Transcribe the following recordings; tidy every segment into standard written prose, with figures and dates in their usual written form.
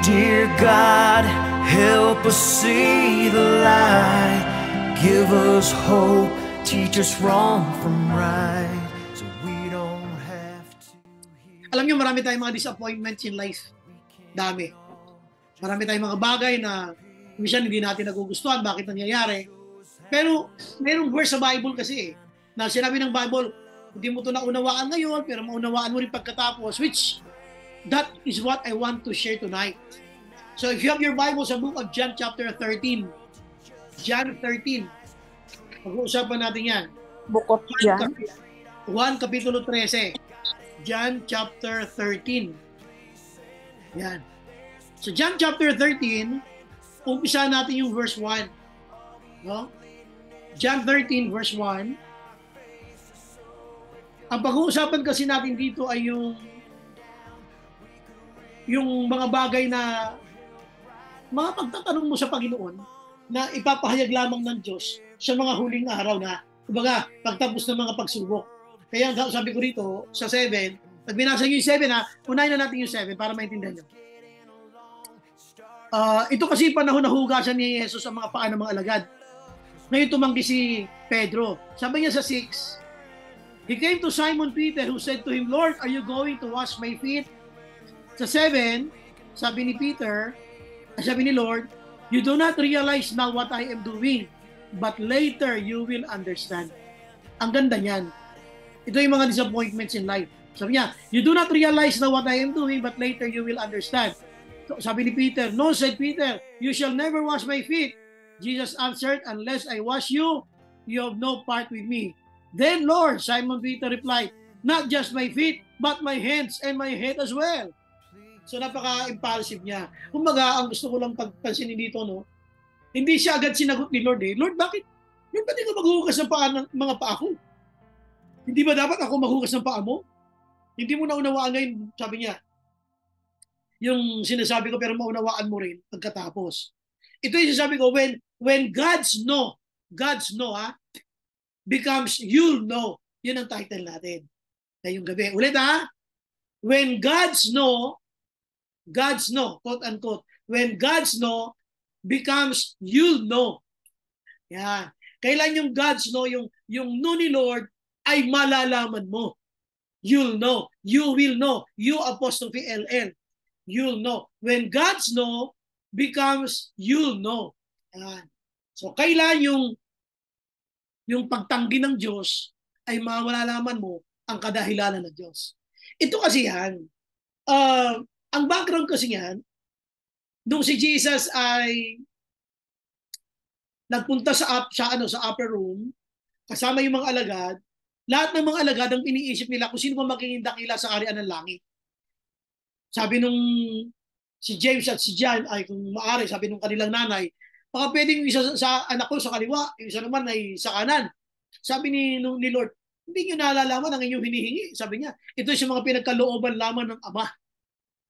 Dear God, help us see the light. Give us hope, teach us wrong from right, so we don't have to hear. Alam niyo, marami tayong mga disappointments in life. Dami. Marami tayong mga bagay na minsan hindi natin nagugustuhan, bakit nangyayari. Pero mayroong verse sa Bible kasi na sinabi ng Bible, hindi mo ito naunawaan ngayon, pero maunawaan mo rin pagkatapos, which that is what I want to share tonight. So if you have your Bible sa book of John chapter 13, John 13, pag-uusapan natin yan. Book of John? 1 Kapitulo 13, John chapter 13. Yan. So John chapter 13, umpisa natin yung verse 1. No? John 13 verse 1. Ang pag-uusapan kasi natin dito ay yung mga bagay na mga pagtatanong mo sa Panginoon na ipapahayag lamang ng Diyos sa mga huling araw na, kumbaga, pagtapos ng mga pagsubok. Kaya sabi ko rito, sa 7, pag binasa nyo yung 7 unahin na natin yung 7 para maintindihan nyo. Ito kasi panahon na hugasan ni Jesus ang mga paa ng mga alagad. Ngayon tumanggi si Pedro. Sabi niya sa 6, he came to Simon Peter who said to him, Lord, are you going to wash my feet? Sa 7, sabi ni Lord, you do not realize now what I am doing, but later you will understand. Ang ganda niyan. Ito yung mga disappointments in life. Sabi niya, you do not realize now what I am doing, but later you will understand. So, sabi ni Peter, no, said Peter, you shall never wash my feet. Jesus answered, unless I wash you, you have no part with me. Then, Lord, Simon Peter replied, not just my feet, but my hands and my head as well. So napaka-impulsive niya. Kumbaga, ang gusto ko lang pagpansinin dito, no, hindi siya agad sinagot ni Lord Lord, bakit? Lord, ba't di ka maghuhugas ng paa ng mga paa ko? Hindi ba dapat ako maghugas ng paa mo? Hindi mo naunawaan ngayon, sabi niya. Yung sinasabi ko, pero maunawaan mo rin pagkatapos. Ito yung sinasabi ko, when God's no, becomes you'll know. Yun ang title natin. Ngayong gabi. Ulit when God's no, quote unquote, when God's no becomes you'll know. Yan. Kailan yung God's no, yung no ni Lord ay malalaman mo. You'll know. You will know. You apostrophe LL. You'll know. When God's no becomes you'll know. Yan. So kailan yung pagtanggi ng Diyos ay malalaman mo ang kadahilanan ng Diyos. Ito kasi yan. Ang background kasi yan, nung si Jesus ay nagpunta sa upper room, kasama yung mga alagad, lahat ng mga alagad ang iniisip nila kung sino ba magiging dakila sa kaharian ng langit. Sabi nung si James at si John, ay kung maaari, sabi nung kanilang nanay, baka pwedeng isa sa anak ko sa kaliwa, yung isa naman ay sa kanan. Sabi ni Lord, hindi nyo nalalaman ang inyong hinihingi. Sabi niya, ito yung mga pinagkalooban lamang ng Ama.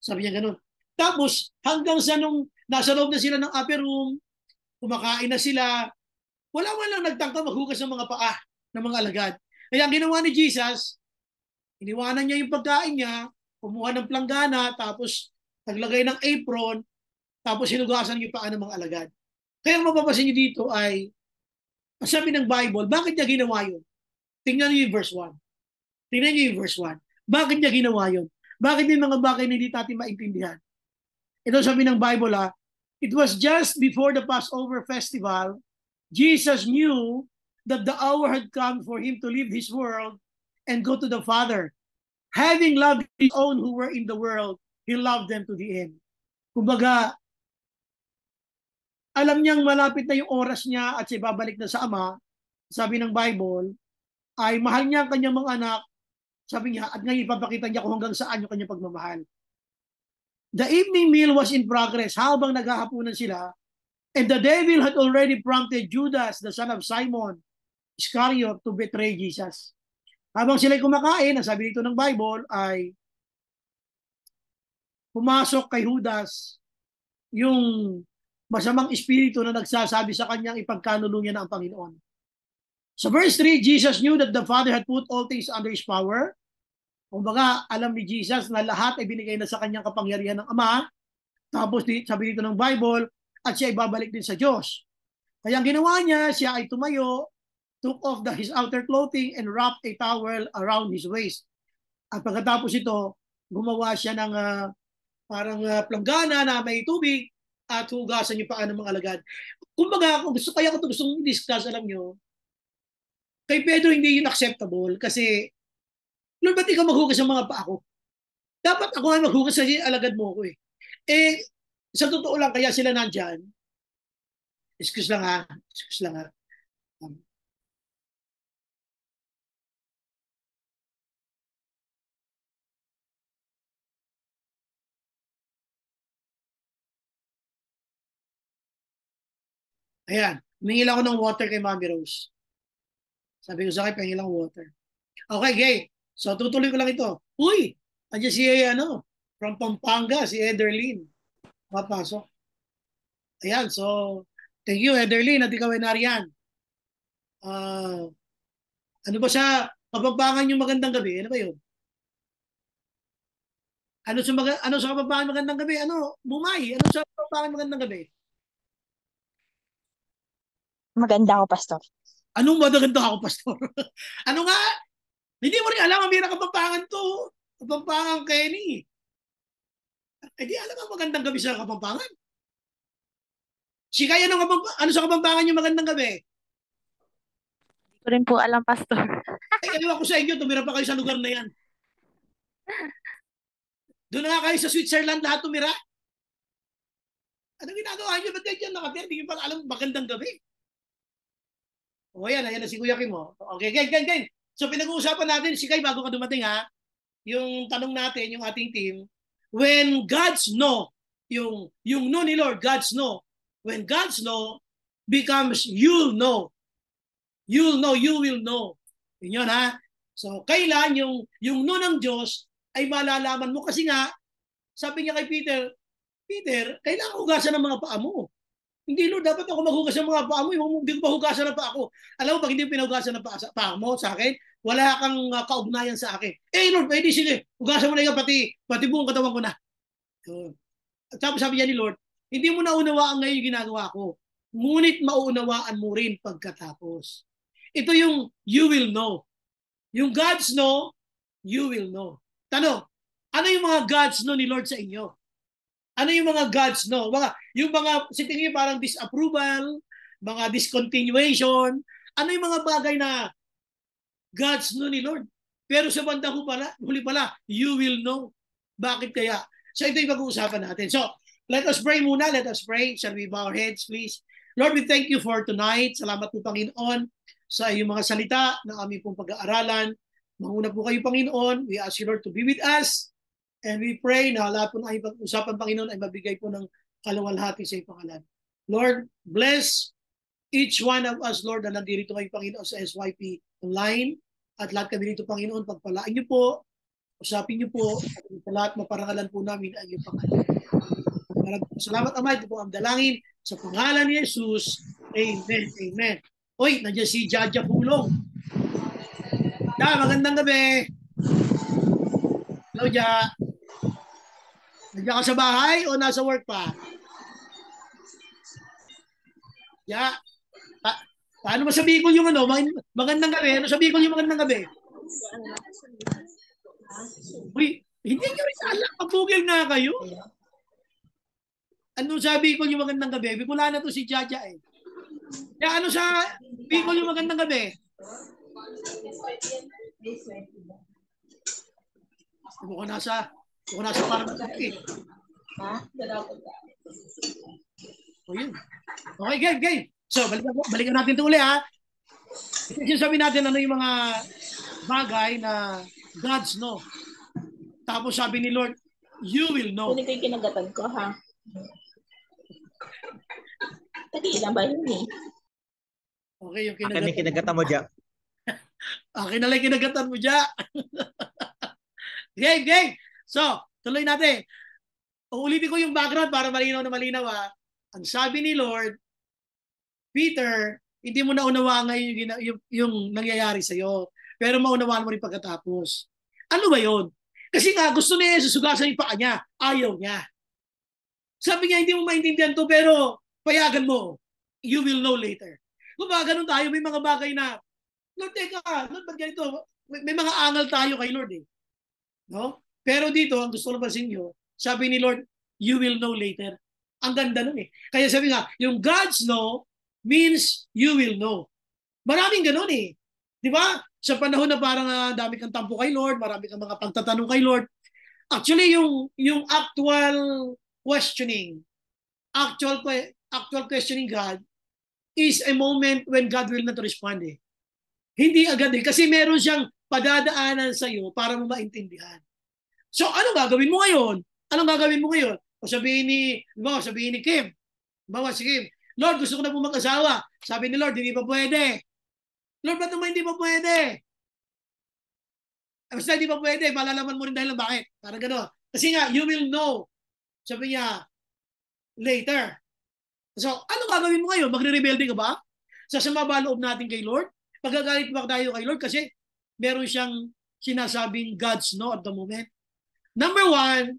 Sabi niya ganun. Tapos, hanggang sa nung nasa loob na sila ng upper room, kumakain na sila, wala lang nagtangka maghugas ng mga paa ng mga alagad. Kaya ang ginawa ni Jesus, iniwanan niya yung pagkain niya, kumuha ng planggana, tapos naglagay ng apron, tapos hinugasan yung paa ng mga alagad. Kaya ang mapapasin niyo dito ay, sabi ng Bible, bakit niya ginawa yun? Tingnan niyo yung verse 1. Tingnan niyo yung verse 1. Bakit niya ginawa yun? Bakit yung mga bagay na hindi natin maintindihan? Ito sabi ng Bible, it was just before the Passover festival, Jesus knew that the hour had come for him to leave his world and go to the Father. Having loved his own who were in the world, he loved them to the end. Kumbaga, alam niyang malapit na yung oras niya at siya babalik na sa Ama, sabi ng Bible, ay mahal niya ang kanyang mga anak, sabi niya, at ngayon ipapakita niya kung hanggang saan yung kanyang pagmamahal. The evening meal was in progress habang naghahapunan sila, and the devil had already prompted Judas, the son of Simon Iscariot, to betray Jesus. Habang sila'y kumakain, ang sabi dito ng Bible ay pumasok kay Judas yung masamang espiritu na nagsasabi sa kanyang ipagkanulo niya na ang Panginoon. So verse 3, Jesus knew that the Father had put all things under His power. Kumbaga, alam ni Jesus na lahat ay binigay na sa kanyang kapangyarihan ng Ama. Tapos sabi dito ng Bible, at siya ay babalik din sa Diyos. Kaya ang ginawa niya, siya ay tumayo, took off his outer clothing and wrapped a towel around his waist. At pagkatapos ito, gumawa siya ng parang planggana na may tubig at hugasan yung paa ng mga alagad. Kumbaga, kaya ko ito gustong discuss, alam nyo, kay Pedro hindi yun acceptable kasi, Lord, ba't ikaw maghugas ng mga paa ko? Dapat ako nga maghugas kasi alagad mo ko eh. Eh, sa totoo lang, kaya sila nandyan, excuse lang ha, excuse lang ha. Ayan, humingi lang ako ng water kay Mami Rose. Sabi ko sa akin, pahingin lang water. Okay, gay. So, tutuloy ko lang ito. Uy, andyan si, from Pampanga, si Ederlyn. Mapasok. Ayan, so, thank you, Ederlyn, at ikaw ay nariyan. Ano ba sa Kapampangan yung magandang gabi? Ano ba yun? Ano sa Kapampangan magandang gabi? Ano, Bumay? Ano sa Kapampangan magandang gabi? Maganda ako, Pastor. Anong maganda ako, Pastor? Ano nga? Hindi mo rin alam, ang mira Kapampangan to. Kapampangan Kenny. Eh di alam ang magandang gabi sa Kapampangan. Si Kaya ano sa Kapampangan yung magandang gabi? Hindi ko rin po alam, Pastor. Ay, ewan ko sa inyo, tumira pa kayo sa lugar na yan. Doon na nga kayo sa Switzerland lahat tumira. Ano ginagawa nyo? Ba't kayo dyan nakatira? Hindi nyo pa alam magandang gabi. O yan, ayan na si Kuya Kim. Okay, gang. So pinag-uusapan natin, si Kay, bago ka dumating ha, yung tanong natin, yung ating team, when God's no, yung no ni Lord, God's no, when God's no becomes you'll know. You'll know, you will know. Yun ha. So, kailan yung no ng Diyos ay malalaman mo kasi nga, sabi niya kay Peter, kailangan hugasan ng mga paa mo. Hindi, Lord, dapat ako maghugas ng mga paa mo. Hindi ko pa hugasan ng paa ko. Alam mo, pag hindi pinahugasan ng paa mo sa akin, wala kang kaugnayan sa akin. Eh, Lord, pwede sige. Hugasan mo na yung pati buong katawan ko na. At tapos sabi niya ni Lord, hindi mo naunawaan ngayon yung ginagawa ko. Ngunit mauunawaan mo rin pagkatapos. Ito yung you will know. Yung God's know, you will know. Tanong, ano yung mga God's know ni Lord sa inyo? Ano yung mga God's know? Yung mga, sa tingin parang disapproval, mga discontinuation, ano yung mga bagay na God's know ni Lord? Pero sa banda huli pala, you will know. Bakit kaya? So ito yung pag-uusapan natin. So, let us pray muna. Let us pray. Shall we bow our heads, please? Lord, we thank you for tonight. Salamat po, Panginoon, sa iyong mga salita na aming pong pag-aaralan. Manguna po kayo, Panginoon. We ask you, Lord, to be with us. And we pray na lahat po ng aming pag-usapan, Panginoon, ay mabigay po ng kaluwalhati sa iyong pangalan. Lord, bless each one of us, Lord, na nandito kayo, Panginoon, sa SYP online. At lahat kami dito, Panginoon, pagpalaan niyo po, usapin niyo po, at sa lahat maparangalan po namin ang iyong pangalan. Salamat, Ama. Ito po ang dalangin sa pangalan ni Jesus. Amen. Amen. Uy, nandiyan si Jaja Pulong. Ja, magandang gabi. Hello, Ja. Nandiyan ka sa bahay o nasa work pa? Ja. Paano mo sa Bicol yung magandang gabi? Ano sa Bicol yung magandang gabi? Uy, hindi nyo rin alam. Pag-google nga kayo. Ano sa Bicol yung magandang gabi? Bicolana to si Jaja eh. Kaya ano sa Bicol yung magandang gabi? Ako nasa parang eh. O yun. Okay, game. So, balikan natin ito uli ha. Kasi sabi natin ano yung mga bagay na God's know. Tapos sabi ni Lord, you will know. Hindi ko yung kinagatan ko ha. Tadi lang ba yun eh? Okay, yung kinagatan mo dyan. Okay na lang kinagatan mo dyan. Game. So, tuloy natin. Uulitin ko yung background para malinaw na malinaw ha. Ang sabi ni Lord, Peter, hindi mo naunawaan ngayon yung nangyayari sa'yo. Pero maunawaan mo rin pagkatapos. Ano ba yun? Kasi nga, gusto niya susugasan yung paa niya. Ayaw niya. Sabi niya, hindi mo maintindihan to, pero payagan mo. You will know later. Kung ba, ganun tayo, may mga bagay na, Lord, teka, Lord, ba't ganito? May mga angal tayo kay Lord eh. No? Pero dito, ang gusto ko napansin nyo, sabi ni Lord, you will know later. Ang ganda nun eh. Kaya sabi nga, yung God's know means you will know. Maraming ganun eh. Di ba? Sa panahon na parang dami kang tampo kay Lord, marami kang mga pagtatanong kay Lord. Actually, yung actual questioning, actual questioning God is a moment when God will not respond eh. Hindi agad eh. Kasi meron siyang padadaanan sa iyo para mo maintindihan. So, ano gagawin mo ngayon? Anong gagawin mo ngayon? O sabihin ni Kim. Si Kim, Lord, gusto ko na po mag-asawa. Sabi ni Lord, hindi pa pwede. Lord, ba't naman hindi pa pwede? Basta hindi pa pwede, malalaman mo rin dahil bakit. Parang gano'n. Kasi nga, you will know. Sabi niya, later. So, ano gagawin mo ngayon? Magre-rebelde ka ba? Sasama ba loob natin kay Lord? Pagagalit ba tayo kay Lord? Kasi meron siyang sinasabing God's no at the moment. Number 1,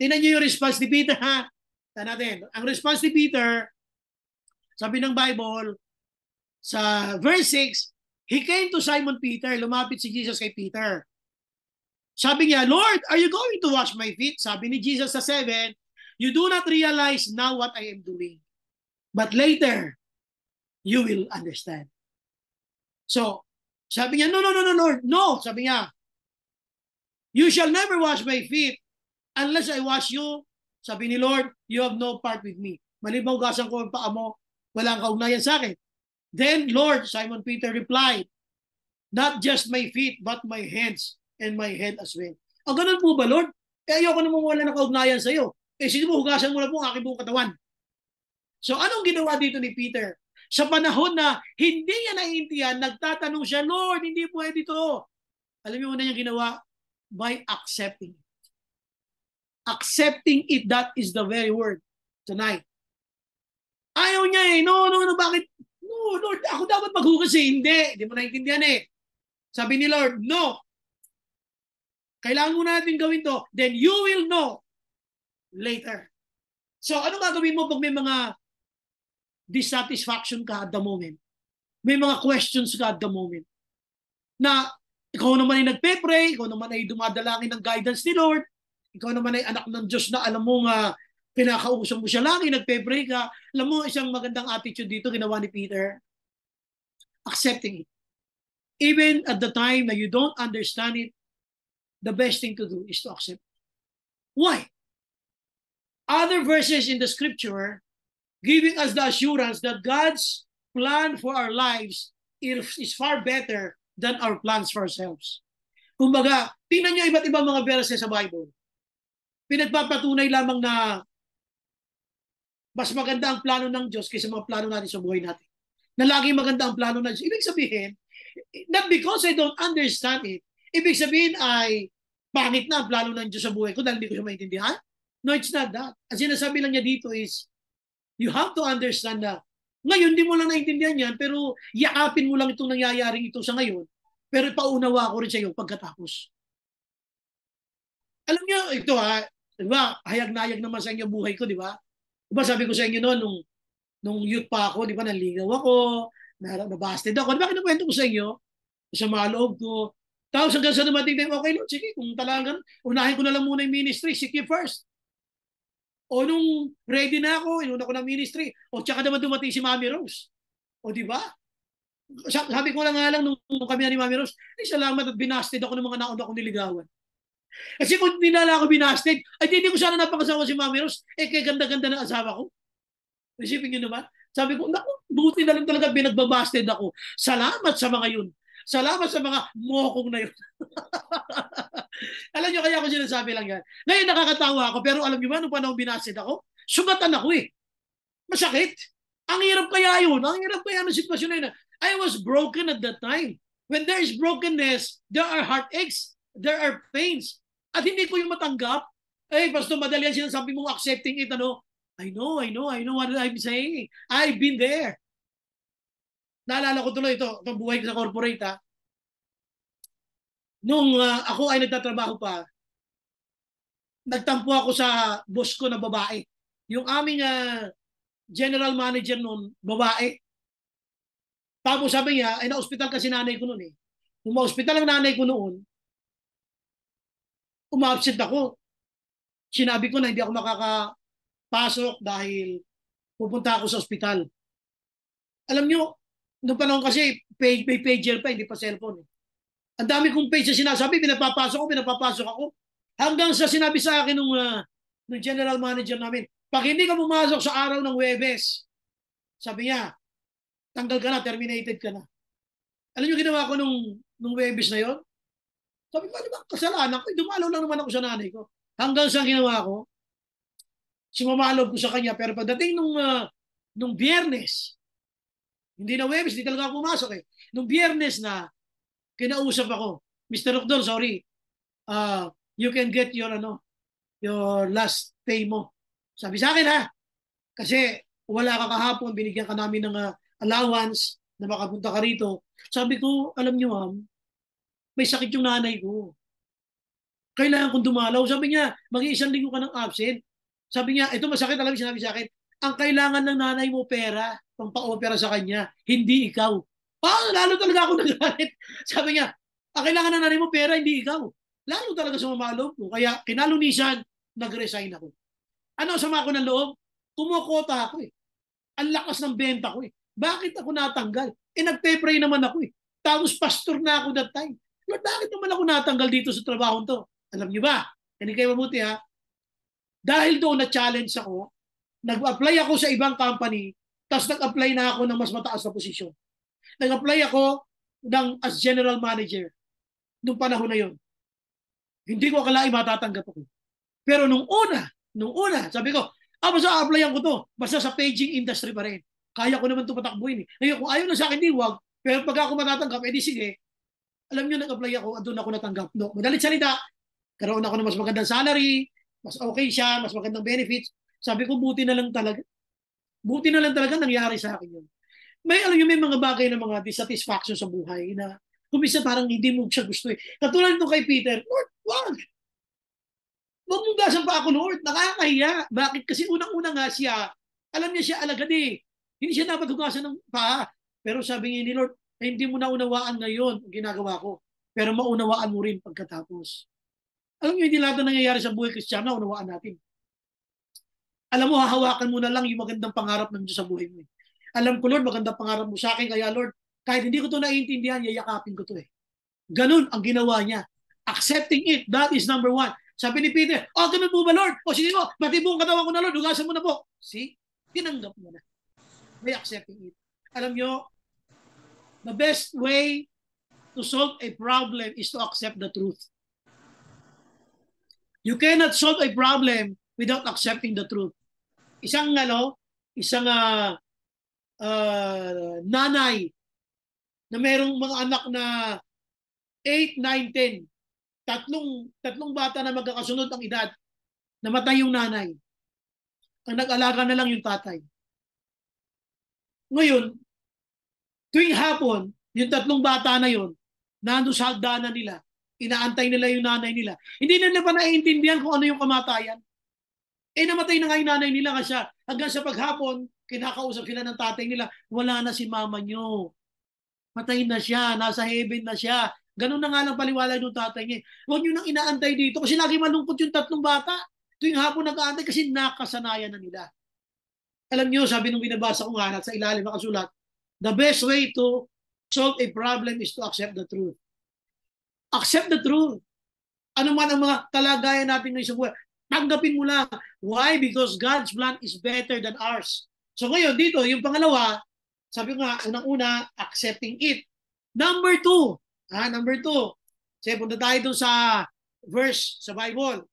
tingnan niyo yung response ni Peter ha. Tignan natin. Ang response ni Peter, sabi ng Bible, sa verse 6, he came to Simon Peter. Lumapit si Jesus kay Peter. Sabi niya, Lord, are you going to wash my feet? Sabi ni Jesus sa 7, you do not realize now what I am doing. But later, you will understand. So, sabi niya, no, Lord. No, sabi niya, you shall never wash my feet unless I wash you. Sabi ni Lord, you have no part with me. Malibaw gasan ko ang paa mo, walang kaugnayan sa akin. Then, Lord, Simon Peter replied, not just my feet, but my hands and my head as well. Ang ganun po ba, Lord? Ayoko namang wala ng kaugnayan sa iyo. Sige mo, hugasan mo na po ang aking buong katawan. So, anong ginawa dito ni Peter? Sa panahon na hindi niya naiintindihan, nagtatanong siya, Lord, hindi pwede ito. Alam niyo una niya ginawa? By accepting it. Accepting it, that is the very word tonight. Ayaw niya eh. No, bakit? No, Lord, ako dapat maghugas eh. Hindi mo naiintindihan eh. Sabi ni Lord, no. Kailangan mo natin gawin to. Then you will know later. So, ano gagawin mo pag may mga dissatisfaction ka at the moment? May mga questions ka at the moment. Na ikaw naman ay nagpe-pray, ikaw naman ay dumadalangin ng guidance ni Lord, ikaw naman ay anak ng Diyos na alam mo nga pinakausap mo siya lagi, nagpe-pray ka. Alam mo, isang magandang attitude dito ginawa ni Peter. Accepting it. Even at the time na you don't understand it, the best thing to do is to accept it. Why? Other verses in the scripture giving us the assurance that God's plan for our lives is far better than our plans for ourselves. Kumbaga, tingnan niyo iba't ibang mga verses sa Bible. Pinagpapatunay lamang na mas maganda ang plano ng Diyos kaysa mga plano natin sa buhay natin. Na laging maganda ang plano ng Diyos. Ibig sabihin, not because I don't understand it, ibig sabihin ay pangit na ang plano ng Diyos sa buhay ko dahil hindi ko siya maintindihan? No, it's not that. Ang sinasabi lang niya dito is, you have to understand na ngayon, di mo lang naintindihan yan, pero yakapin mo lang itong nangyayaring ito sa ngayon, pero paunawa ko rin sa iyo pagkatapos. Alam niyo, ito di ba, hayag na hayag naman sa inyo buhay ko, di ba? Di ba sabi ko sa inyo noon, nung youth pa ako, di ba, nanligaw ako, nabasted ako. Di ba kinukwento ko sa inyo? Sa mga loob ko. Tapos hanggang sa dumating tayo, okay, Lord, sige, kung talagang, unahin ko na lang muna yung ministry, seek you first. O nung ready na ako, inuna ko ng ministry, o tsaka naman dumating si Mami Rose. O di ba? Sabi ko lang nga lang nung kami ni Mami Rose, ay salamat at binasted ako ng mga nauna akong niligawan. Kasi kung dinala ako binasted, ay hindi ko sana napakasawa si Mami Rose, kaya ganda-ganda ng asawa ko. Isipin nyo naman. Sabi ko, naku, buti na lang talaga binagbabasted ako. Salamat sa mga yun. Salamat sa mga mokong na yun. Alam nyo, kaya ako sinasabi lang yan. Ngayon nakakatawa ako, pero alam nyo ba, nung panahon binasted ako, sugatan ako eh. Masakit. Ang hirap kaya yun. Ang hirap kaya ng sitwasyon na yun. I was broken at that time. When there is brokenness, there are heartaches, there are pains. At hindi ko yung matanggap. Pastor, madali yan sinasabi mong accepting it. I know what I'm saying. I've been there. Naalala ko tuloy itong buhay ko sa corporate Nung ako ay nagtatrabaho pa, nagtampo ako sa boss ko na babae. yung aming general manager noon, babae. Tapos sabi niya, ay na-hospital kasi nanay ko noon eh. Kung ma-hospital ang nanay ko noon, umabsent ako. Sinabi ko na hindi ako makakapasok dahil pupunta ako sa ospital. Alam nyo, noong panahon kasi, may pager pa, hindi pa cellphone. Ang dami kong page na sinasabi, pinapapasok ako. Hanggang sa sinabi sa akin ng general manager namin, pag hindi ka pumasok sa araw ng Huwebes, sabi niya, tanggal ka na, terminated ka na. Alam niyo ginawa ko nung Huwebes na yon? Sabi ko, ano ba kasalanan ko? Dumalaw lang naman ako sa nanay ko. Hanggang sa ginawa ko, sumamalob ko sa kanya, pero pagdating nung Biyernes, hindi na Huwebes, hindi talaga ako pumasok eh. Nung Biyernes na, kinausap ako, Mr. Rocdor, sorry, you can get your last pay mo. Sabi sa akin ha, kasi wala ka kahapon, binigyan ka namin ng allowance na makapunta ka rito. Sabi ko, alam niyo ma'am, may sakit yung nanay ko. Kailangan kong dumalaw. Sabi niya, mag-iisang linggo ka ng absent. Sabi niya, ito masakit, alam niyo, sinabi sa akin, ang kailangan ng nanay mo pera, pang pa-opera sa kanya, hindi ikaw. Lalo talaga ako nagalit. Sabi niya, ang kailangan ng nanay mo pera, hindi ikaw. Lalo talaga sumamalog ko. Kaya kinalunisan, nag-resign ako. Ano sama ko ng loob? Kumukota ako eh. Ang lakas ng benta ko eh. Bakit ako natanggal? Nagpe-pray naman ako eh. Tapos pastor na ako that time. Lord, bakit naman ako natanggal dito sa trabaho to? Alam niyo ba? Hindi kayo mabuti ha. Dahil doon na-challenge ako, nag-apply ako sa ibang company, tapos nag-apply na ako ng mas mataas na posisyon. Nag-apply ako as general manager nung panahon na yon. Hindi ko akalain matatanggap ako. Pero nung una, sabi ko, basta applyan ko to. Basta sa paging industry pa rin. Kaya ko naman ito patakbuhin. Ngayon, kung ayaw na sa akin, di wag. Pero pag ako matatanggap, edi sige. Alam nyo, nag-apply ako, doon ako natanggap. No, madalit salita, karoon ako ng mas magandang salary, mas okay siya, mas magandang benefits. Sabi ko, buti na lang talaga. Buti na lang talaga nangyari sa akin yun. Alam nyo, may mga bagay na mga dissatisfaction sa buhay na kumisa parang hindi mo siya gusto eh. Katulad nito kay Peter, Lord, wag! Huwag mong gasan pa ako, Lord. Nakakahiya. Bakit? Kasi unang-una nga siya, alam niya siya alagad eh. Hindi siya dapat hugasan ng paa. Pero sabi niya ni Lord, hindi mo naunawaan ngayon ang ginagawa ko. Pero maunawaan mo rin pagkatapos. Alam niyo, hindi lahat na nangyayari sa buhay Kristiyano, unawaan natin. Alam mo, hahawakan mo na lang yung magandang pangarap ng Diyos sa buhay mo. Alam ko, Lord, magandang pangarap mo sa akin. Kaya, Lord, kahit hindi ko ito naiintindihan, yayakapin ko ito eh. Ganun ang ginawa niya. Accepting it, that is number one. Sabi ni Peter, ganun po ba, Lord? Sige mo, pati buong katawan ko na, Lord, hugasan mo na po. See? Tinanggap mo na. By accepting it. Alam nyo, the best way to solve a problem is to accept the truth. You cannot solve a problem without accepting the truth. Isang nanay na merong mga anak na 8, 9, 10. Tatlong bata na magkakasunod ang edad. Namatay yung nanay. Ang nag-alaga na lang yung tatay. Ngayon, tuwing hapon, yung tatlong bata na yon, nandun sa hagdanan nila, inaantay nila yung nanay nila. Hindi nila pa naiintindihan kung ano yung kamatayan. Namatay na nga yung nanay nila kasi hanggang sa paghapon, kinakausap sila ng tatay nila, wala na si mama nyo. Matay na siya, nasa heaven na siya. Ganun na nga lang paliwanag ng tatay niya. Huwag nyo nang inaantay dito kasi lagi malungkot yung tatlong bata. Tuwing hapon nag-aantay kasi nakasanayan na nila. Alam nyo, sabi nung binabasa ko nga sa ilalim ng kasulat, the best way to solve a problem is to accept the truth. Accept the truth. Ano man ang mga kalagayan natin ngayon sa buhay, tanggapin mo lang. Why? Because God's plan is better than ours. So ngayon, dito, yung pangalawa, sabi ko nga, unang-una, accepting it. Number two. Kasi punta tayo dun sa verse sa Bible.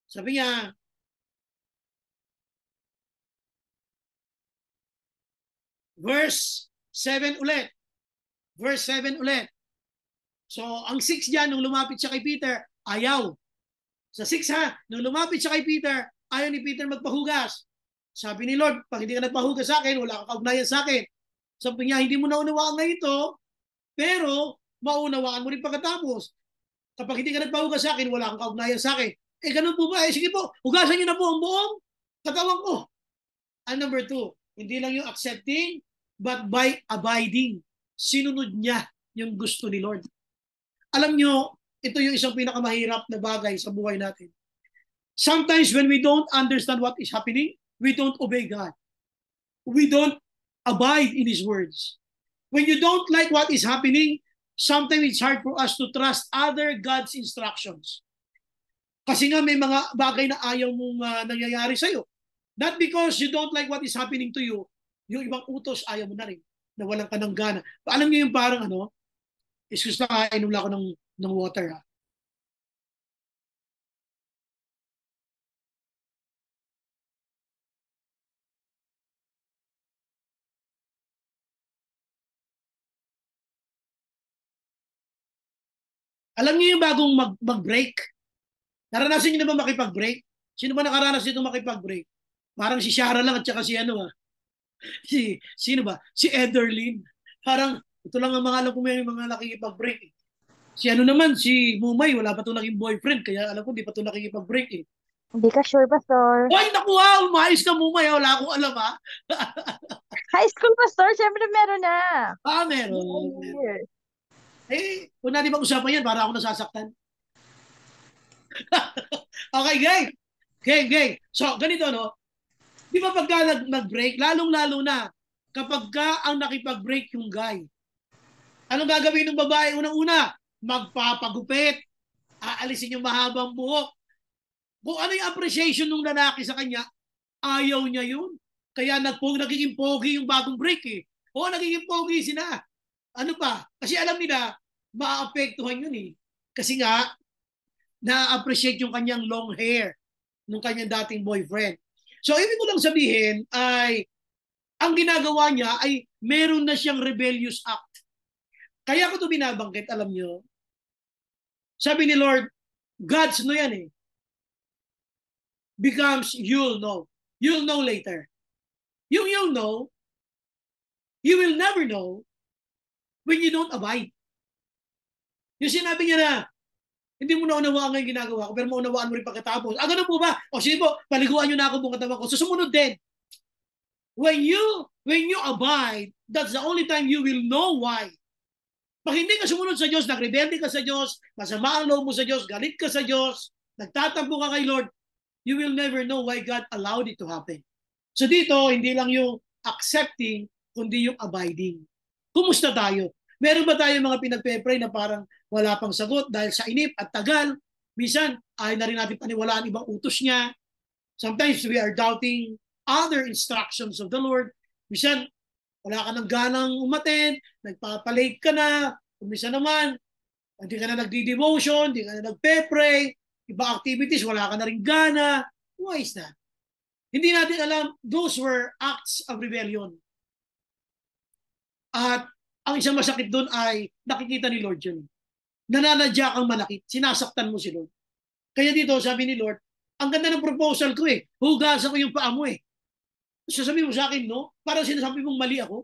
Sabi niya, verse 7 ulit. So, ang 6 dyan, nung lumapit siya kay Peter, ayaw. Sa 6 nung lumapit siya kay Peter, ayaw ni Peter magpahugas. Sabi ni Lord, pag hindi ka nagpahugas sa akin, wala kang kaugnayan sa akin. Sabi niya, hindi mo naunawaan ngayon ito, pero maunawaan mo rin pagkatapos. Kapag hindi ka nagpahugas sa akin, wala kang kaugnayan sa akin. Ganun po ba? Sige po, hugasan niyo na po ang buong Katawan ko. And number 2, hindi lang yung accepting, but by abiding. Sinunod niya yung gusto ni Lord. Alam nyo, ito yung isang pinakamahirap na bagay sa buhay natin. Sometimes when we don't understand what is happening, we don't obey God. We don't abide in His words. When you don't like what is happening, sometimes it's hard for us to trust other God's instructions. Kasi nga may mga bagay na ayaw mong nangyayari sa'yo. Not because you don't like what is happening to you, yung ibang utos ayaw mo na rin, na walang ka ng gana. Alam niyo yung parang excuse na inom lang ako ng water ha. Alam niyo yung bagong mag-break? Naranasan niyo na ba makipag-break? Sino ba nakaranas dito makipag-break? Parang si Shara lang at saka si sino ba? Si Ederlyn. Parang ito lang ang mga alam ko may mga nakikipag-break. Si naman, si Mumay, wala pa ito naging boyfriend. Kaya alam ko, di pa ito nakikipag-break eh. Hindi ka sure, Pastor. Hoy, naku ha! Umayos ka, Mumay. Wala akong alam ha. High school, Pastor. Siyempre meron na. Meron. Kung natin mag-usapan yan, para ako nasasaktan. Okay, gang. Gang. So, ganito, no? Di ba pagka nag-break, lalong-lalo na kapag ka ang nakipag-break yung guy, anong gagawin ng babae? Unang-una, magpapagupit, aalisin yung mahabang buhok. Kung ano yung appreciation ng lalaki sa kanya, ayaw niya yun. Kaya nagiging pogi yung bagong break eh. Nagiging pogi sila. Ano pa? Kasi alam nila, maapektuhan yun eh. Kasi nga, na-appreciate yung kanyang long hair ng kanyang dating boyfriend. So, ibig ko lang sabihin ay, ang ginagawa niya ay meron na siyang rebellious act. Kaya ko ito binabangkit, alam nyo. Sabi ni Lord, God's no yan eh. Becomes you'll know. You'll know later. Yung you'll know, you will never know when you don't abide. Yung sinabi niya na, hindi mo na unawaan ngayon ginagawa ko, pero maunawaan mo rin pagkatapos. Ganun po ba? Sige po, paliguan nyo na ako buong katawan ko. So sumunod din. When you abide, that's the only time you will know why. Pag hindi ka sumunod sa Diyos, nagrebelde ka sa Diyos, masama ang loob mo sa Diyos, galit ka sa Diyos, nagtatampo ka kay Lord, you will never know why God allowed it to happen. So dito, hindi lang yung accepting, kundi yung abiding. Kumusta tayo? Meron ba tayo mga pinagpe-pray na parang wala pang sagot dahil sa inip at tagal? Minsan, ayaw na rin natin paniwalaan ibang utos niya. Sometimes we are doubting other instructions of the Lord. Minsan, wala ka ng ganang umattend, nagpapalate ka na, minsan naman, hindi ka na nagdi-devotion, hindi ka na nagpe-pray, iba activities, wala ka na rin gana. Why is that? Hindi natin alam, those were acts of rebellion. At ang isang masakit doon ay nakikita ni Lord yun. Nananadya kang manakit, sinasaktan mo si Lord. Kaya dito, sabi ni Lord, ang ganda ng proposal ko eh, hugasan ko yung paa mo eh. Sasabihin mo sa akin, no? Parang sinasabi mong mali ako.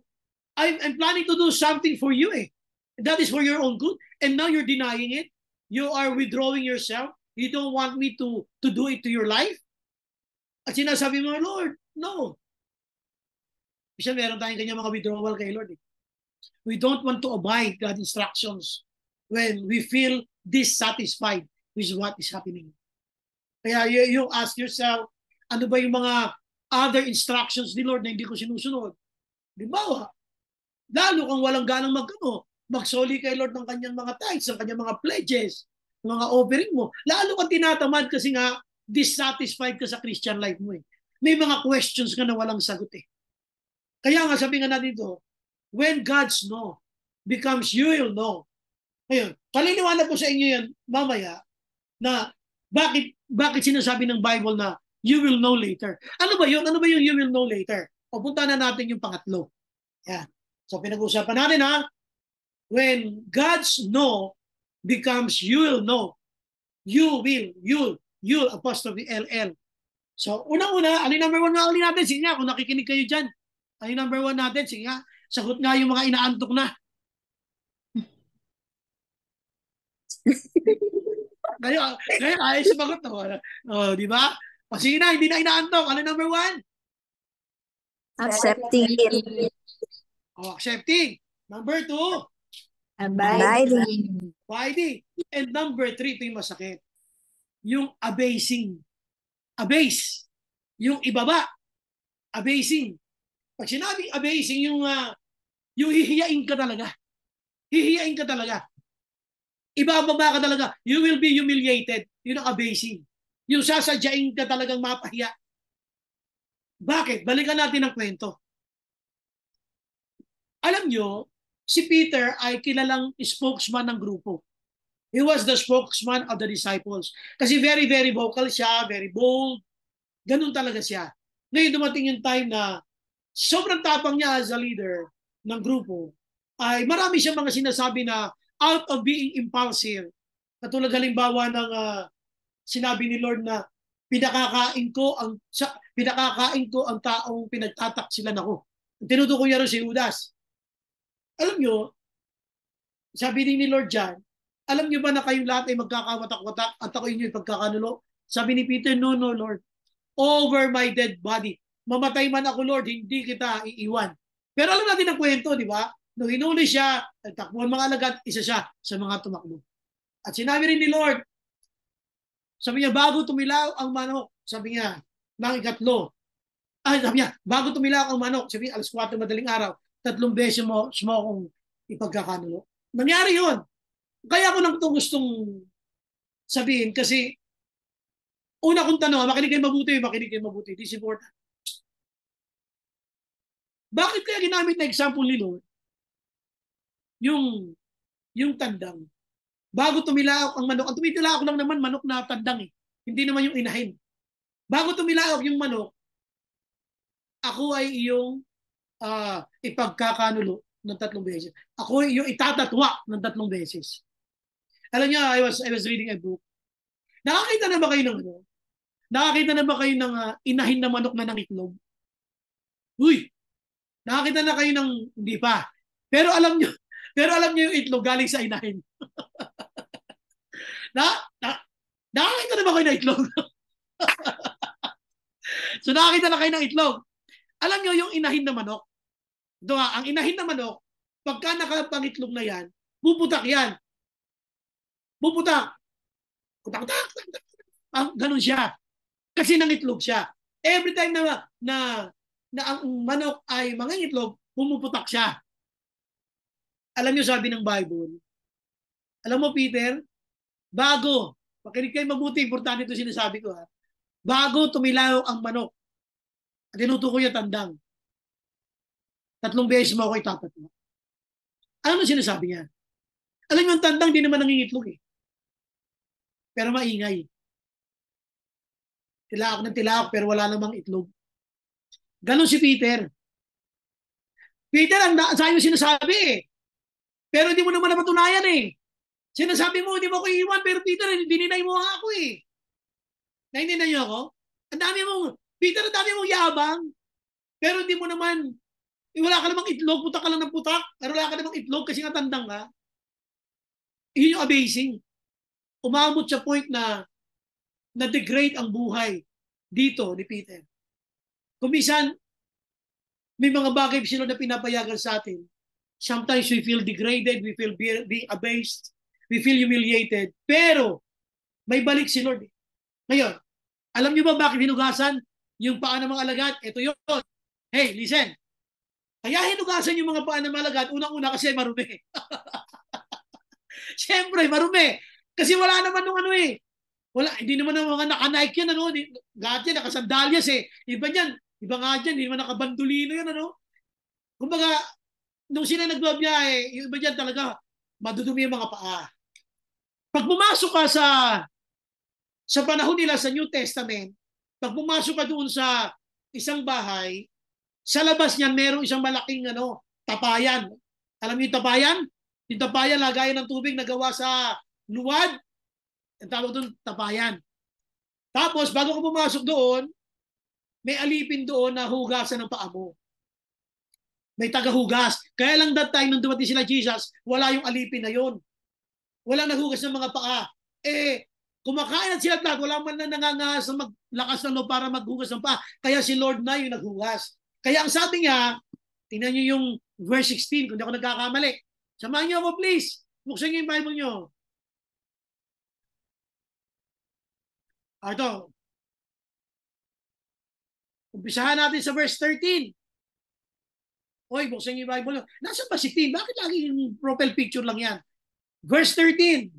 I'm planning to do something for you eh. That is for your own good. And now you're denying it. You are withdrawing yourself. You don't want me to do it to your life. At sinasabi mo, Lord, no. Kasi meron tayong kanya mga withdrawal kay Lord eh. We don't want to abide God's instructions when we feel dissatisfied with what is happening. Kaya you ask yourself, ano ba yung mga other instructions ni Lord na hindi ko sinusunod? Di ba? Lalo kang walang ganang magsoli kay Lord ng kanyang mga tithes, ng kanyang mga pledges, mga offering mo. Lalo kang tinatamad kasi nga dissatisfied ka sa Christian life mo eh. May mga questions ka na walang sagot eh. Kaya nga sabi nga natin dito, when God's no becomes you will know. Ngayon, kaliliwanag ko sa inyo yan mamaya na bakit sinasabi ng Bible na you will know later. Ano ba yun? Ano ba yung you will know later? O punta na natin yung pangatlo. Yan. So pinag-usapan natin ha, when God's no becomes you will know. You'll apostrophe LL. So unang-una, ano yung number 1 nga ulit natin? Sige nga, kung nakikinig kayo dyan. Ano yung number 1 natin? Sige nga, sagot nga yung mga inaantok na. Ngayon ayos sumagot na. Di ba? O sige na, hindi na inaantok. Ano number 1? Accepting it. O, accepting. Number 2, Abiding. abiding. And number 3, ito yung masakit. Yung abasing. Abase. Yung ibaba. Abasing. Pag sinabing abasing, yung hihiyain ka talaga. Hihiyain ka talaga. Ibababa ka talaga. You will be humiliated. Yun ang abasing. Yung sasadyain ka talagang mapahiya. Bakit? Balikan natin ang kwento. Alam nyo, si Peter ay kilalang spokesman ng grupo. He was the spokesman of the disciples. Kasi very, very vocal siya, very bold. Ganun talaga siya. Ngayon dumating yung time na sobrang tapang niya as a leader ng grupo, ay marami siyang mga sinasabi na out of being impulsive. Katulad halimbawa ng sinabi ni Lord na pinakakain ko ang taong pinagtataksilan ako. Tinutukoy niya rin si Judas. Alam nyo, sabi din ni Lord John, alam nyo ba na kayong lahat ay magkakawatak-watak at ako inyo pagkakanulo? Sabi ni Peter, no, Lord. Over my dead body. Mamatay man ako, Lord, hindi kita iiwan. Pero alam natin ang kwento, di ba? Nung hinuli siya, nagtakbo ang mga alagad, isa siya sa mga tumakbo. At sinabi rin ni Lord, sabi niya, bago tumilaw ang manok, sabi niya, ng ikatlo. Sabi niya, bago tumilaw ang manok, sabi niya, alas 4 madaling araw, 3 beses mo akong ipagkakanulo. Nangyari yun. Kaya ako nang gustong sabihin kasi una kong tanong, makinig kayo mabuti. This is important. Bakit kaya ginamit na example ni Lord yung tandang? Bago tumilaok ang manok, ang tumilaok lang naman manok na tandang eh. Hindi naman yung inahin. Bago tumilaok yung manok, ako ay iyong ipagkakanulo ng 3 beses. Ako ay iyong itatatwa ng 3 beses. Alam niyo, I was reading a book. Nakakita na ba kayo ng Nakakita na ba kayo ng inahin na manok na nangitlog? Uy! Nakakita na kayo ng hindi pa. Pero alam niyo yung itlog galing sa inahin. Nakakita na ba kayo ng itlog? So nakakita na kayo ng itlog. Alam niyo yung inahin na manok? Ang inahin na manok, pagka nakapangitlog na yan, bubutak yan. Bubutak. Ganun siya. Kasi nangitlog siya. Every time na ang manok ay mangingitlog, pumuputak siya. Alam niyo sabi ng Bible, alam mo Peter, makinig kayo mabuti, importante ito sinasabi ko bago tumilaw ang manok, at tinutukoy yung tandang, 3 beses mo ako itapat mo. Ano sinasabi niya? Alam niyo, ang tandang di naman nangingitlog eh. Pero maingay. Tilaok pero wala namang itlog. Ganon si Peter. Peter, ang sa'yo sinasabi eh. Pero hindi mo naman napatunayan eh. Sinasabi mo, hindi mo ako iiwan, pero Peter, dininay mo nga ako eh. Naintindihan niyo ako? Peter, ang dami mong yabang. Pero hindi mo naman, wala ka namang itlog, putak ka lang ng putak. Pero wala ka namang itlog kasi nga tandang ka. Yun yung abasing. Umabot sa point na na-degrade ang buhay dito ni Peter. Kung minsan, may mga bagay sila na pinapayagan sa atin. Sometimes we feel degraded, we feel being abased, we feel humiliated. Pero, may balik si Lord. Ngayon, alam niyo ba bakit hinugasan yung paa ng mga alagad? Ito yun. Hey, listen. Kaya hinugasan yung mga paa ng mga alagad, unang-una kasi marumi. Siyempre, marumi. Kasi wala naman nung hindi naman ng mga naka-Nike yan, Lahat yan, nakasandalyas eh. Iba nga dyan, hindi naman nakabandulino yan, Kumbaga, nung sila nagbabiyahe, yung iba dyan talaga, madudumi yung mga paa. Pag pumasok ka sa panahon nila sa New Testament, pag pumasok ka doon sa isang bahay, sa labas niyan, merong isang malaking tapayan. Alam niyo yung tapayan? Yung tapayan, lagayan ng tubig na gawa sa luwad, ang tawag doon, tapayan. Tapos, bago ka pumasok doon, may alipin doon na hugasan ng paa mo. May tagahugas. Kaya lang that time, nung dumating sila Jesus, wala yung alipin na yon. Walang naghugas ng mga paa. Kumakain at sila lahat, wala man na nangangahas na maglakas ng loob para maghugas ng paa. Kaya si Lord na yung naghugas. Kaya ang sabi niya, tingnan niyo yung verse 16, kung di ako nagkakamali. Samahan niyo ako please. Buksan niyo yung Bible niyo. Ito. Umpisahan natin sa verse 13. Oy, buksan niyo yung Bible niyo. Nasaan ba si Tim? Bakit lagi yung profile picture lang yan? Verse 13.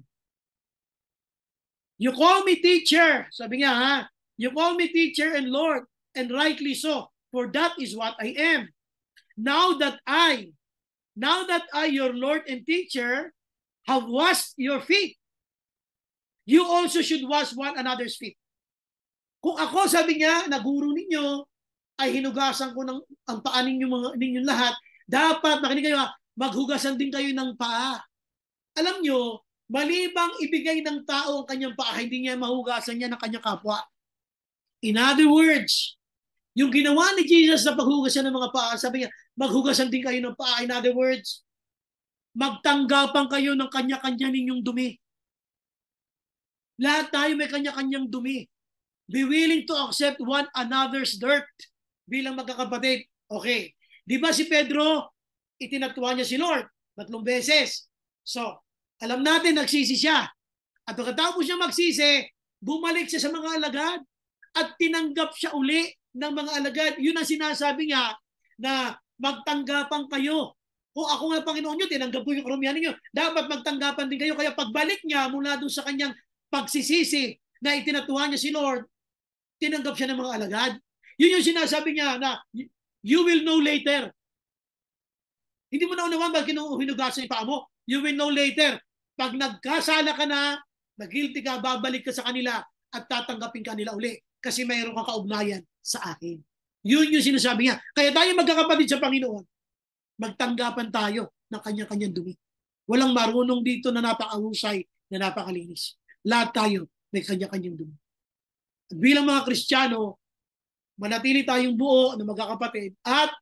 You call me teacher. Sabi niya ha. You call me teacher and Lord, and rightly so, for that is what I am. Now that I, your Lord and teacher, have washed your feet, you also should wash one another's feet. Kung ako, sabi niya, na guro ninyo, ay hinugasan ko ng ang paa ninyong lahat, dapat, makinig kayo, maghugasan din kayo ng paa. Alam nyo, malibang ibigay ng tao ang kanyang paa, hindi niya mahugasan niya ng kanyang kapwa. In other words, yung ginawa ni Jesus na paghugasan ng mga paa, sabi niya, maghugasan din kayo ng paa. In other words, magtanggapan kayo ng kanya-kanya ninyong dumi. Lahat tayo may kanya-kanyang dumi. Be willing to accept one another's dirt bilang magkakapatid. Okay. Di ba si Pedro, itinatuwa niya si Lord 3 beses. So, alam natin, nagsisi siya. At pagkatapos niya magsisi, bumalik siya sa mga alagad at tinanggap siya uli ng mga alagad. Yun ang sinasabi niya na magtanggapan kayo. Kung ako nga Panginoon nyo, tinanggap ko yung karumihan ninyo. Dapat magtanggapan din kayo. Kaya pagbalik niya mula doon sa kanyang pagsisisi na itinatuwa niya si Lord, tinanggap siya ng mga alagad. Yun yung sinasabi niya na you will know later. Hindi mo na unawan bakit hinugasan yung paa mo. You will know later. Pag nagkasala ka na, nag-guilty ka, babalik ka sa kanila at tatanggapin ka nila uli kasi mayroon kang kaugnayan sa akin. Yun yung sinasabi niya. Kaya tayo magkakapatid sa Panginoon, magtanggapan tayo ng kanya-kanyang dumi. Walang marunong dito na napakahusay, na napakalinis. Lahat tayo may kanya-kanyang dumi. At bilang mga Kristiyano, manatili tayong buo na magkakapatid at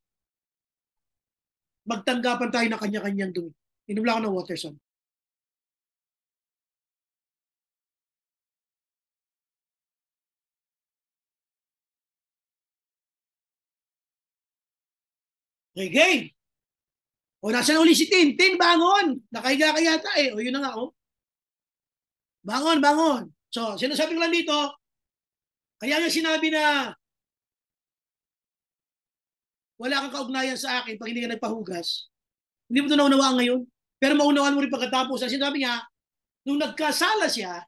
magtanggapan tayo ng kanya-kanyang dumi. Inom lang ako ng water, son. Okay, game. O, nasa na uli si Tin? Tin, bangon! Nakahiga ka yata eh. O, yun na nga, o. Bangon, bangon. So, sinasabi ko lang dito, kaya nga sinabi na wala kang kaugnayan sa akin pag hindi ka nagpahugas. Hindi mo ito naunawaan ngayon. Pero maunawaan mo rin pagkatapos. Ang sinabi niya, nung nagkasala siya,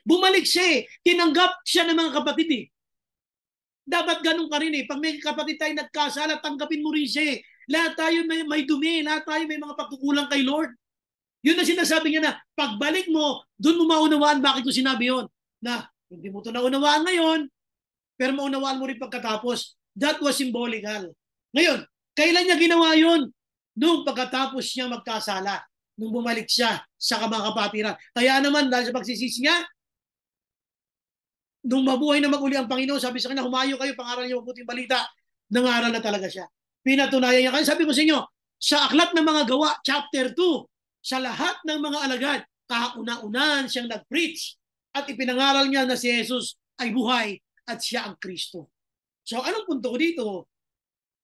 bumalik siya eh. Tinanggap siya ng mga kapatid eh. Dapat ganun ka rin eh. Pag may kapatid tayo nagkasala, tanggapin mo rin siya eh. Lahat tayo may dumi. Lahat tayo may mga pagkukulang kay Lord. Yun na sinasabi niya na pagbalik mo, doon mo maunawaan bakit ko sinabi yun. Na hindi mo ito naunawaan ngayon, pero maunawaan mo rin pagkatapos. That was symbolical. Ngayon, kailan niya ginawa yun? Nung pagkatapos niya magkasala. Nung bumalik siya sa mga kapatiran. Kaya naman, dahil sa pagsisisi niya, nung mabuhay na maguli ang Panginoon, sabi sa kanya, humayo kayo, pangaral niyo mabuting balita. Nangaral na talaga siya. Pinatunayan niya. Kaya sabi ko sa inyo, sa Aklat ng Mga Gawa, chapter 2, sa lahat ng mga alagad, kauna-unahan siyang nag-preach at ipinangaral niya na si Jesus ay buhay at siya ang Kristo. So, anong punto ko dito?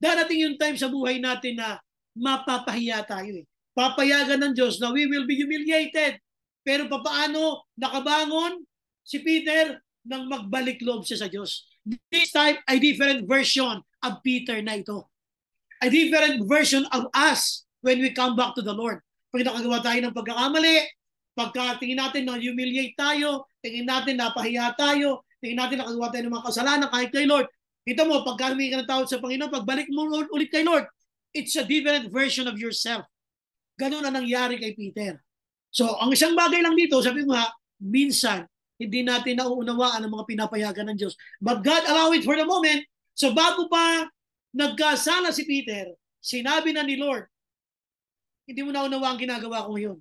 Darating yung time sa buhay natin na mapapahiya tayo eh. Papayagan ng Diyos na we will be humiliated. Pero papaano nakabangon si Peter nang magbalik loob siya sa Diyos? This time, a different version of Peter na ito. A different version of us when we come back to the Lord. Pag nakagawa tayo ng pagkakamali, pagkatingin natin na humiliate tayo, tingin natin napahiya tayo, tingin natin nakagawa tayo ng mga kasalanan kahit kay Lord. Ito mo, pag humingi ka ng tawad sa Panginoon, pagbalik mo ulit kay Lord, it's a different version of yourself. Ganun ang nangyari kay Peter. So, ang isang bagay lang dito, sabi mo ha, minsan, hindi natin nauunawaan ang mga pinapayagan ng Diyos. But God allow it for the moment. So, bago pa nagkasala si Peter, sinabi na ni Lord, hindi mo naunawaan ang ginagawa ko ngayon.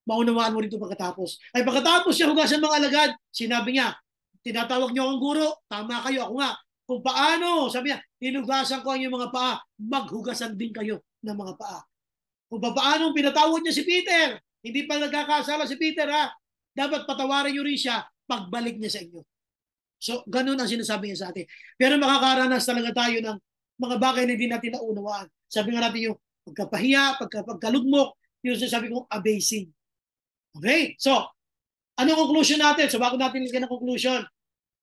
Maunawaan mo rito pagkatapos. Ay pagkatapos siya hugasan mga alagad, sinabi niya, tinatawag niyo akong guro, tama kayo, ako nga. Kung paano, sabi niya, hinugasan ko ang inyong mga paa, maghugasan din kayo ng mga paa. Kung paano pinatawag niya si Peter, hindi pa nagkakasala si Peter ha, dapat patawarin nyo rin siya pagbalik niya sa inyo. So, ganun ang sinasabi niya sa atin. Pero makakaranas talaga tayo ng mga bagay na hindi natin naunawaan. Sabi nga natin yung pagkapahiya, pagkalugmok, yung sinasabi kong abasing. Okay? So, anong conclusion natin? So, bago natin lagyan ng conclusion,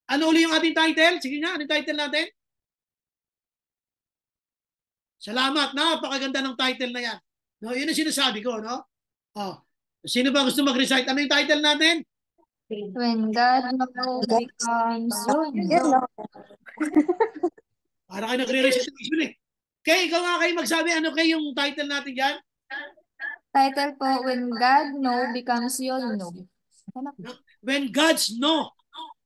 ano uli yung ating title? Sige nga, anong title natin? Salamat. Napakaganda ng title na yan. No, yun ang sinasabi ko, no? Oh. Sino ba gusto mag-recite? Ano yung title natin? When God becomes you. Para kayo nagre-recitation eh. Okay, ikaw nga kayo magsabi, ano kayo yung title natin dyan? Title po, When God becomes you'll know. When God's no.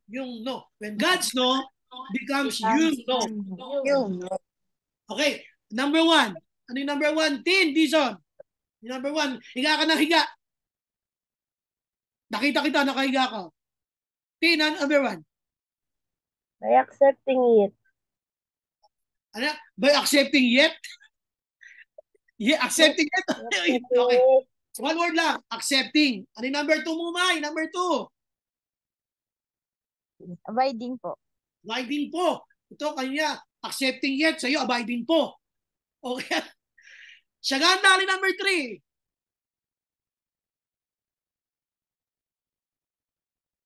Yung no. When God's no becomes you know. Okay, number 1. Ano yung number 1? Tin, Dizon. Yung number 1, higa ka ng higa. Nakita kita, nakahiga ka. Tin, number 1. By accepting it. Ano? By accepting yet? Yeah, accepting it. Okay. One word lang, accepting. Ano yung number 2 mo, May? Number 2. Abiding po. Abiding po. Ito kanya, accepting yet. Sa'yo, abiding po. Okay. Saganda, ano yung number 3?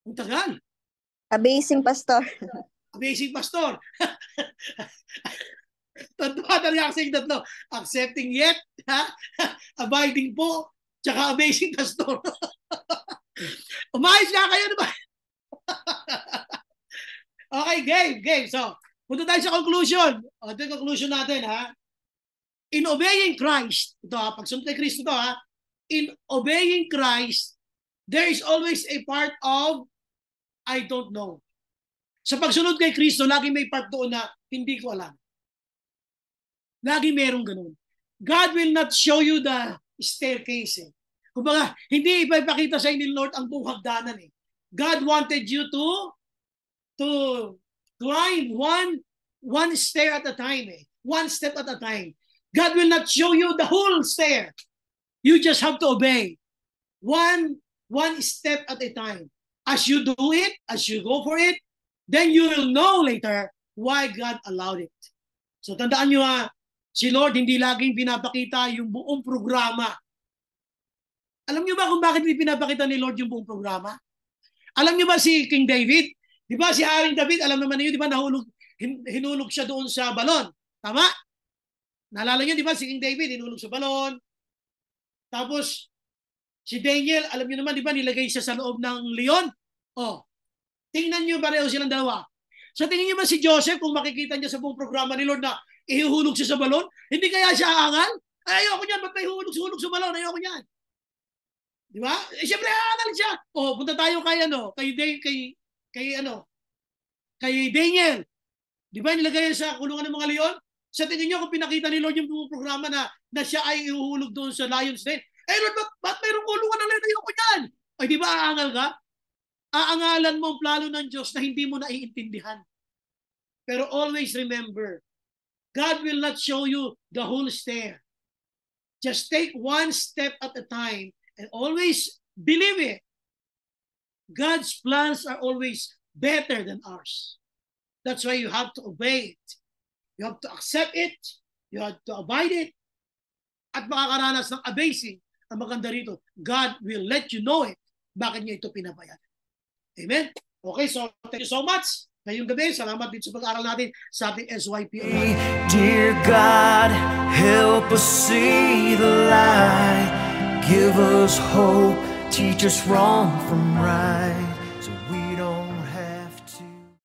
Ang tagal. Abasing pastor. Amazing pastor. Tatuwa talaga kasi yung tatlo. Accepting yet, ha? Abiding po, tsaka amazing pastor. Umayos nga kayo naman. Okay, game. So, punta tayo sa conclusion. Ito yung conclusion natin, ha? In obeying Christ, ito ha, pagsunod kay Kristo ito ha, in obeying Christ, there is always a part of I don't know. Sa pagsunod kay Kristo, lagi may part doon na hindi ko alam. Lagi merong ganun. God will not show you the staircase. Kumbaga, hindi ipapakita sa inyo, Lord, ang buong hagdanan eh. God wanted you to climb one stair at a time eh. One step at a time. God will not show you the whole stair. You just have to obey. One step at a time. As you do it, as you go for it, then you will know later why God allowed it. So tandaan nyo ha, si Lord hindi laging pinapakita yung buong programa. Alam nyo ba kung bakit hindi pinapakita ni Lord yung buong programa? Alam nyo ba si King David? Di ba si Haring David, alam naman niyo, di ba hinulog siya doon sa balon. Tama? Naalala nyo, di ba si King David, hinulog sa balon. Tapos, si Daniel, alam nyo naman, di ba nilagay siya sa loob ng leon? Oh, tingnan nyo pareho silang dalawa. Sa tingin nyo ba si Joseph, kung makikita niya sa buong programa ni Lord na ihuhulog siya sa balon, hindi kaya siya aangal? Ay, ayoko niyan, ba't may hulog sa balon? Ayoko niyan. Di ba? Eh, siyempre, aangal siya. Oh, punta tayo kay Daniel. Di ba, nilagay sa kulungan ng mga leon? Sa tingin nyo, kung pinakita ni Lord yung buong programa na siya ay ihuhulog doon sa lion's den, eh Lord, ba't mayroong kulungan ng leon? Ayoko niyan. Ay, di ba aangal ka? Aangalan mo ang plano ng Diyos na hindi mo naiintindihan. Pero always remember, God will not show you the whole stair. Just take one step at a time and always believe it. God's plans are always better than ours. That's why you have to obey it. You have to accept it. You have to abide it. At makakaranas ng abasing. Ang maganda rito, God will let you know it. Bakit niya ito pinabayad? Amen? Okay, so thank you so much. Ngayong gabi, salamat din sa pag-aaral natin sa ating SYP. Dear God, help us see the light. Give us hope, teach us wrong from right.